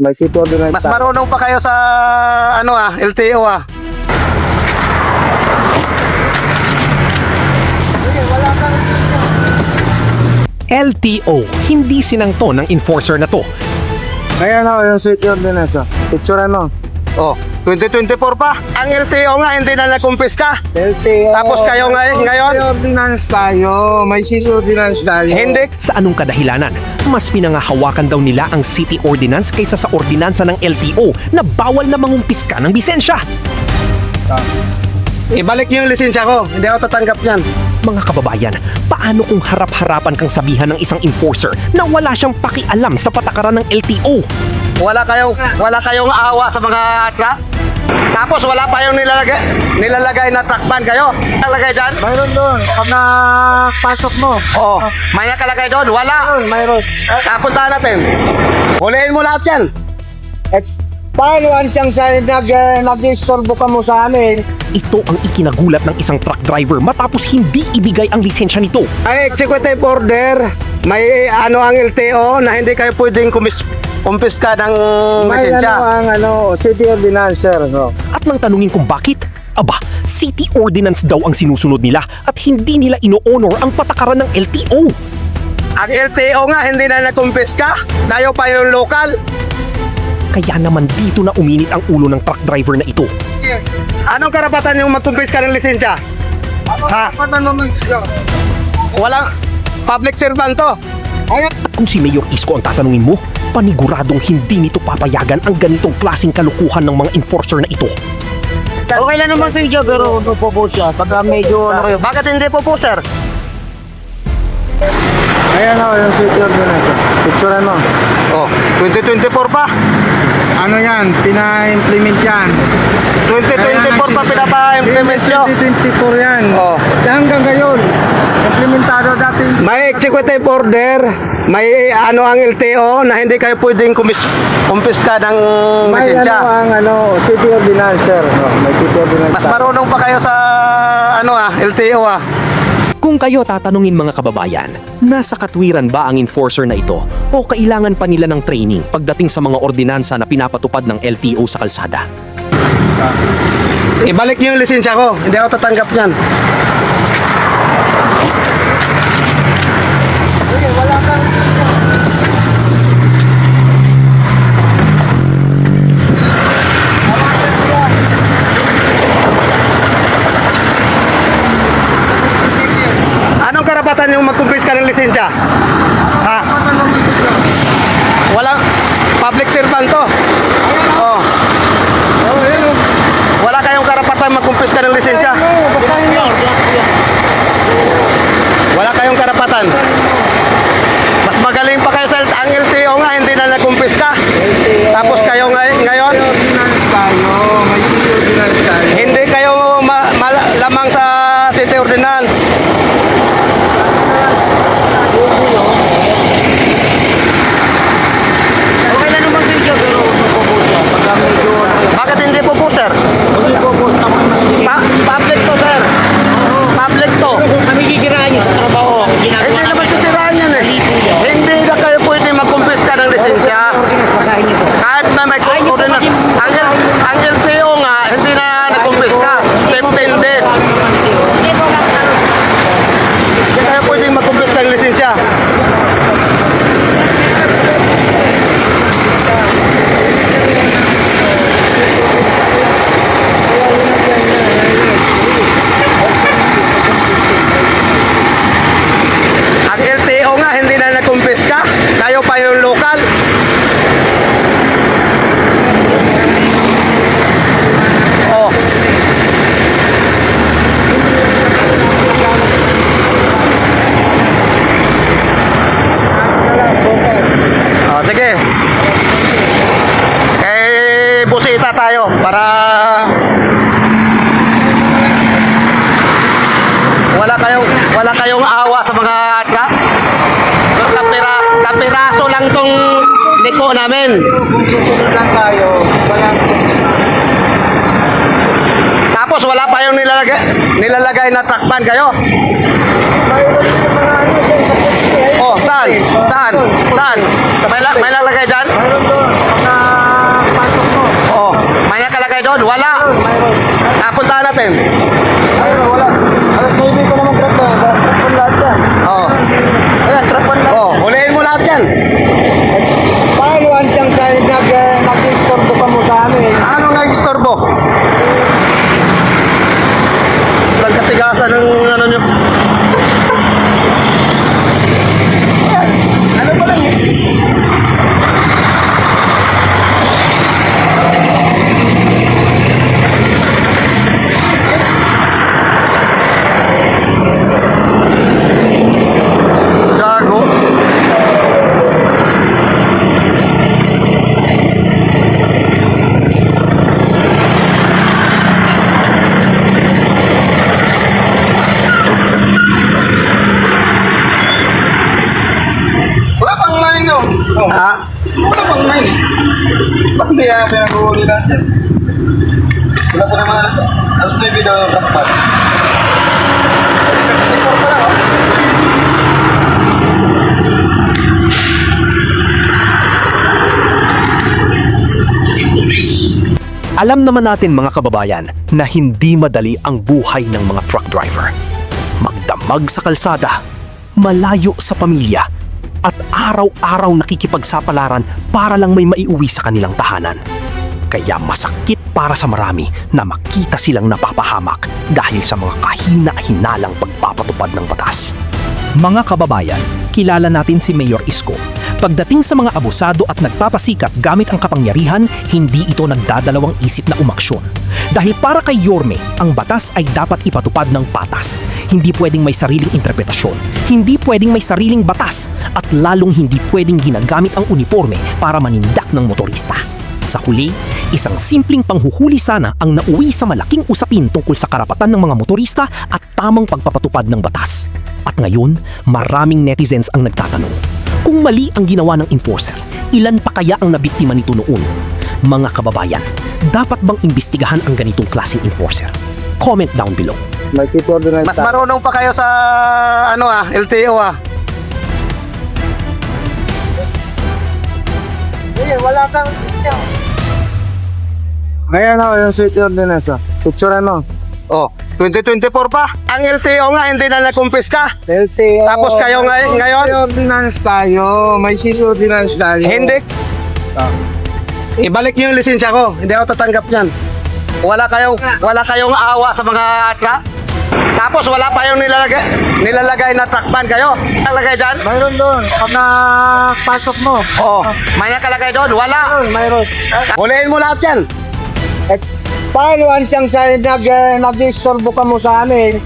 May city ordinance Mas tayo. marunong pa kayo sa LTO ah. LTO, hindi sinangto ng enforcer na to. Ayan o, yung city ordinance o. Picture ano? Oh, 2024 pa. Ang LTO nga hindi na nakumpiska. LTO. Tapos kayo ngayon? City ordinance tayo. May city ordinance tayo. Hindi. Sa anong kadahilanan? Mas pinangahawakan daw nila ang city ordinance kaysa sa ordinansa ng LTO na bawal na mangumpiska ng lisensya. Ibalik niyo yung lisensya ko. Hindi ako tatanggap niyan. Mga kababayan, paano kung harap-harapan kang sabihan ng isang enforcer na wala siyang pakialam sa patakaran ng LTO? Wala kayong awa sa mga truck. Tapos wala pa yung nilalagay na truck ban kayo. Nakalagay dyan? Mayroon doon. Pag napasok mo. Oo. May nakalagay doon? Wala. Mayroon. Kapuntahan natin. Huliin mo lahat yan. Eh, paano ang siyang nag-istorbo ka mo sa amin? Ito ang ikinagulat ng isang truck driver matapos hindi ibigay ang lisensya nito. Ay, executive order. May ang LTO na hindi kayo pwedeng kumpiska ng May lisensya. city ordinance, sir. No? At nang tanungin kung bakit, aba, city ordinance daw ang sinusunod nila at hindi nila ino-honor ang patakaran ng LTO. Ang LTO nga hindi na nakumpiska. Tayo pa yung local. Kaya naman dito na uminit ang ulo ng truck driver na ito. Anong karapatan yung magkumpiska ng lisensya? Ha? Walang public servant to. At kung si Mayor Isko ang tatanungin mo, paniguradong hindi nito papayagan ang ganitong klaseng kalukuhan ng mga enforcer na ito. Okay lang naman sa iyo, pero ano po siya? Pagka medyo kayo. Bakit hindi po sir? Ayan o, yung city ordinance. Picture ano? Oh, 2024 pa. Ano yan? Pina-implement yan. 2024 pa pinapa-implement nyo. 2024 yan. Oh. Hanggang ngayon. Implementado dati. May executive order, may ang LTO na hindi kayo pwedeng kumpiska ng May lisensya. city ordinance, sir. No, may city ordinance. Mas tayo. marunong pa kayo sa LTO ah. Kung kayo tatanungin mga kababayan, nasa katwiran ba ang enforcer na ito o kailangan pa nila ng training pagdating sa mga ordinansa na pinapatupad ng LTO sa kalsada? Ibalik niyo yung lisensya ko. Hindi ako tatanggap niyan. Anong karapatan yung magkumpiska ng lisensya? Ha? Walang public servant to. Oh. Wala kayong karapatan magkumpiska ng lisensya. Basahin mo. Wala kayong karapatan. Mas magaling pa kayo sa ang LTO nga hindi na nakumpiska. Tapos kayo ngayon Ordinance tayo. May city ordinance tayo. hindi kayo lamang sa city ordinance. Okay lang naman sa iyo, pero ano po siya? Pagka medyo Bakit hindi po sir? hindi po naman. Public to sir. Public to. Kung kami sisiraan niyo sa trabaho, Hindi naman sisiraan yan eh. Hindi na kayo pwede magkumpiska ng lisensya. ordinance, basahin niyo po. Kahit na may ordinance. Ang LTO nga hindi na nakumpiska. 15 days. Hindi kayo pwedeng magkumpiska ng lisensya. Ang LTO nga hindi na nakumpiska. Tayo pa yung local. Oh. Oh, sige. Busita tayo para wala kayong awa sa mga truck. Kapiraso lang tong liko namin. Kung susunod lang tayo, walang Tapos wala pa yung nilalagay na truck ban kayo. Oh, saan? Saan? Saan? May lalagay dyan? mayroon doon. Mga nakalagay doon? Wala. Mayroon. Puntahan natin. Mayroon, wala. Alas 9 ko naman trap na. Trap on lahat yan. Oo. Ayan, trap on lahat. Oh, huliin mo lahat yan. Paano ansang sahid nag-istorbo ka mo sa amin? Ano nag-istorbo? Nagkatigasan ng ano nyo. Ano ba lang eh? Gago. Wala pang line nyo. Ha? Wala pang line. Bakit hindi yan pinag-uuli natin? Wala pa naman alas 9 daw ang kapag. Alam naman natin mga kababayan na hindi madali ang buhay ng mga truck driver. Magdamag sa kalsada, malayo sa pamilya, at araw-araw nakikipagsapalaran para lang may maiuwi sa kanilang tahanan. Kaya masakit para sa marami na makita silang napapahamak dahil sa mga kahina-hinalang pagpapatupad ng batas. Mga kababayan, kilala natin si Mayor Isko. Pagdating sa mga abusado at nagpapasikat gamit ang kapangyarihan, hindi ito nagdadalawang isip na umaksyon. Dahil para kay Yorme, ang batas ay dapat ipatupad ng patas. Hindi pwedeng may sariling interpretasyon, hindi pwedeng may sariling batas, at lalong hindi pwedeng ginagamit ang uniforme para manindak ng motorista. Sa huli, isang simpleng panghuhuli sana ang nauwi sa malaking usapin tungkol sa karapatan ng mga motorista at tamang pagpapatupad ng batas. At ngayon, maraming netizens ang nagtatanong, kung mali ang ginawa ng enforcer, ilan pa kaya ang nabiktima nito noon? Mga kababayan, dapat bang imbestigahan ang ganitong klaseng enforcer? Comment down below. May keep ordinance. Mas marunong pa kayo sa LTO Sige, wala kang... Ngayon ako yung city ordinance. Picture ano? Oh, 2024 pa. Ang LTO nga hindi na nakumpiska. LTO. Tapos kayo ngayon? May ordinance tayo. May city ordinance tayo. Hindi. Ibalik niyo yung lisensya ko. Hindi ako tatanggap niyan. Wala kayong awa sa mga truck. Tapos wala pa yung nilalagay na truck ban kayo. Nakalagay dyan? Mayroon doon. Pag napasok mo. Oo. May nakalagay doon? Wala. Mayroon. Huliin mo lahat yan. Paano ansang sahid nag-istorbo ka mo sa amin?